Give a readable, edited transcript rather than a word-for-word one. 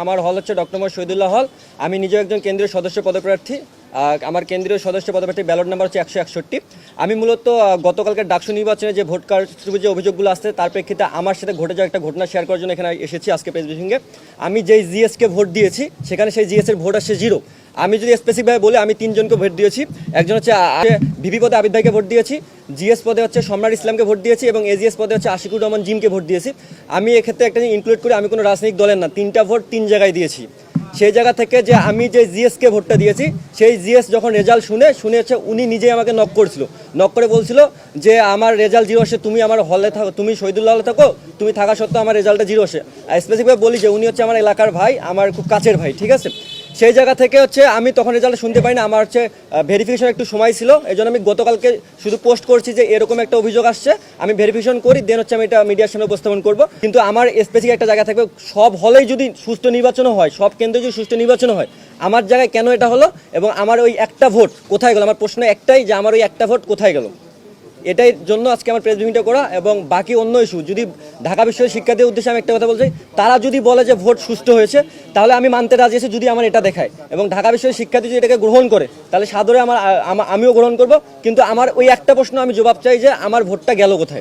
আমার হল হচ্ছে ডক্টর মোহাম্মদ শহীদুল্লাহ হল। আমি নিজেও একজন কেন্দ্রীয় সদস্য পদপ্রার্থী। আমার কেন্দ্রীয় সদস্য পদপ্রার্থী ব্যালট নাম্বার হচ্ছে 161। আমি মূলত গতকালকে ডাকসু নির্বাচনে যে ভোট কারচুপির যে অভিযোগগুলো আসছে তার প্রেক্ষিতে আমার সাথে ঘটে যাওয়া একটা ঘটনা শেয়ার করার জন্য এখানে এসেছি আজকে প্রেস ব্রিফিংয়ে। আমি যেই জিএসকে ভোট দিয়েছি সেখানে সেই জিএসের ভোট আসছে 0। আমি যদি স্পেসিফিকভাবে বলি, আমি 3 জনকে ভোট দিয়েছি। একজন হচ্ছে ভিপি পদে আবিদ ভাইকে ভোট দিয়েছি, জিএস পদে হচ্ছে সম্রাট ইসলামকে ভোট দিয়েছি এবং এজিএস পদে হচ্ছে আশিকুর রহমান জিমকে ভোট দিয়েছি। আমি এক্ষেত্রে একটা ইনক্লুড করি, আমি কোনো রাজনৈতিক দলের না, 3টা ভোট 3 জায়গায় দিয়েছি। সেই জায়গা থেকে যে আমি যে জিএসকে ভোটটা দিয়েছি, সেই জিএস যখন রেজাল্ট শুনে হচ্ছে উনি নিজেই আমাকে নক করছিল, নক করে বলছিল যে আমার রেজাল্ট 0 আসে, তুমি আমার হলে থাকো, তুমি শহীদুল্লাহ হলে থাকো, তুমি থাকা সত্ত্বেও আমার রেজাল্টটা 0 আসে। স্পেসিফিকভাবে বলি যে উনি হচ্ছে আমার এলাকার ভাই, আমার খুব কাছের ভাই, ঠিক আছে। সেই জায়গা থেকে হচ্ছে আমি তখন রেজাল্ট শুনতে পাই না, আমার হচ্ছে ভেরিফিকেশন একটু সময় ছিল, এই জন্য আমি গতকালকে শুধু পোস্ট করছি যে এরকম একটা অভিযোগ আসছে, আমি ভেরিফিকেশন করি, দেন হচ্ছে আমি এটা মিডিয়ার সামনে উপস্থাপন করব। কিন্তু আমার স্পেসিফিক একটা জায়গা থাকবে, সব হলেই যদি সুষ্ঠু নির্বাচন হয়, সব কেন্দ্রে যদি সুষ্ঠু নির্বাচন হয়, আমার জায়গায় কেন এটা হলো এবং আমার ওই একটা ভোট কোথায় গেল? আমার প্রশ্ন একটাই, যে আমার ওই একটা ভোট কোথায় গেল? এটাই জন্য আজকে আমার প্রেস ব্রিফিংটা করা। এবং বাকি অন্য ইস্যু, যদি ঢাকা বিশ্ববিদ্যালয়ের শিক্ষার্থীদের উদ্দেশ্যে আমি একটা কথা বলছি, তারা যদি বলে যে ভোট সুষ্ঠু হয়েছে, তাহলে আমি মানতে রাজি আছি যদি আমার এটা দেখায়, এবং ঢাকা বিশ্ববিদ্যালয়ের শিক্ষার্থী যদি এটাকে গ্রহণ করে তাহলে সাদরে আমিও গ্রহণ করব। কিন্তু আমার ওই একটা প্রশ্ন আমি জবাব চাই যে আমার ভোটটা গেল কোথায়?